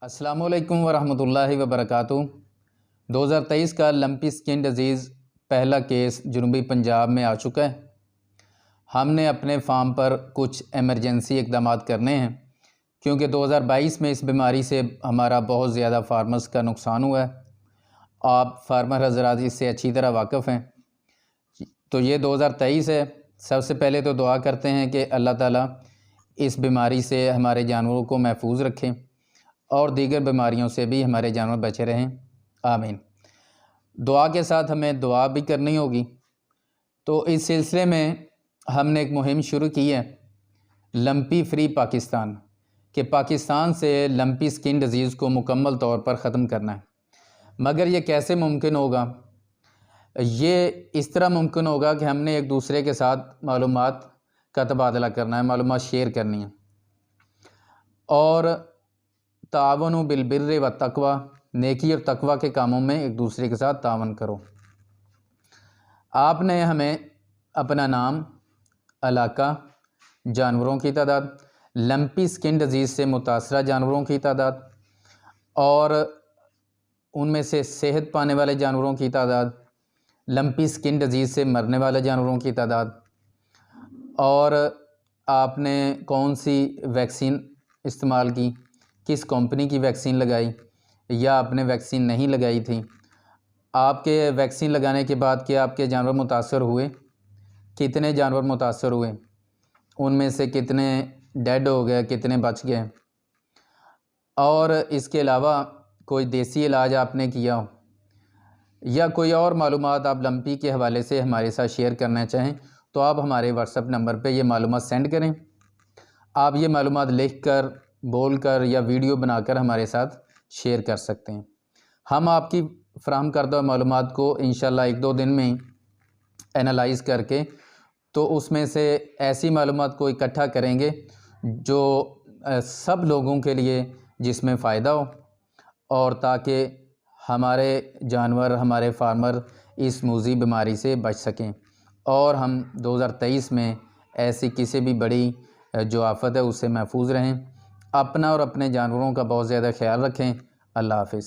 السلام علیکم ورحمۃ اللہ وبرکاتہ۔ 2023 کا لمپی سکن ڈیزیز پہلا کیس جنوبی پنجاب میں آ چکا ہے۔ ہم نے اپنے فارم پر کچھ ایمرجنسی اقدامات کرنے ہیں کیونکہ 2022 میں اس بیماری سے ہمارا بہت زیادہ فارمرز کا نقصان ہوا ہے۔ آپ فارمر حضرات اس سے اچھی طرح واقف ہیں۔ تو یہ 2023 ہے۔ سب سے پہلے تو دعا کرتے ہیں کہ اللہ تعالیٰ اس بیماری سے ہمارے جانوروں کو محفوظ رکھیں اور دیگر بیماریوں سے بھی ہمارے جانور بچے رہیں، آمین۔ دعا کے ساتھ ہمیں دعا بھی کرنی ہوگی۔ تو اس سلسلے میں ہم نے ایک مہم شروع کی ہے، لمپی فری پاکستان، کہ پاکستان سے لمپی سکن ڈیزیز کو مکمل طور پر ختم کرنا ہے۔ مگر یہ کیسے ممکن ہوگا؟ یہ اس طرح ممکن ہوگا کہ ہم نے ایک دوسرے کے ساتھ معلومات کا تبادلہ کرنا ہے، معلومات شیئر کرنی ہے، اور تعاون بالبر والتقوی، نیکی اور تقوی کے کاموں میں ایک دوسرے کے ساتھ تعاون کرو۔ آپ نے ہمیں اپنا نام، علاقہ، جانوروں کی تعداد، لمپی سکن ڈیزیز سے متاثرہ جانوروں کی تعداد اور ان میں سے صحت پانے والے جانوروں کی تعداد، لمپی سکن ڈیزیز سے مرنے والے جانوروں کی تعداد، اور آپ نے کون سی ویکسین استعمال کی، کس کمپنی کی ویکسین لگائی یا آپ نے ویکسین نہیں لگائی تھی، آپ کے ویکسین لگانے کے بعد کیا آپ کے جانور متاثر ہوئے، کتنے جانور متاثر ہوئے، ان میں سے کتنے ڈیڈ ہو گئے، کتنے بچ گئے، اور اس کے علاوہ کوئی دیسی علاج آپ نے کیا ہو یا کوئی اور معلومات آپ لمپی کے حوالے سے ہمارے ساتھ شیئر کرنا چاہیں تو آپ ہمارے واٹس ایپ نمبر پہ یہ معلومات سینڈ کریں۔ آپ یہ معلومات لکھ کر، بول کر یا ویڈیو بنا کر ہمارے ساتھ شیئر کر سکتے ہیں۔ ہم آپ کی فراہم کردہ معلومات کو انشاءاللہ 1-2 دن میں اینالائز کر کے تو اس میں سے ایسی معلومات کو اکٹھا کریں گے جو سب لوگوں کے لیے جس میں فائدہ ہو، اور تاکہ ہمارے جانور، ہمارے فارمر اس موذی بیماری سے بچ سکیں اور ہم 2023 میں ایسی کسی بھی بڑی جو آفت ہے اس سے محفوظ رہیں۔ اپنا اور اپنے جانوروں کا بہت زیادہ خیال رکھیں۔ اللہ حافظ۔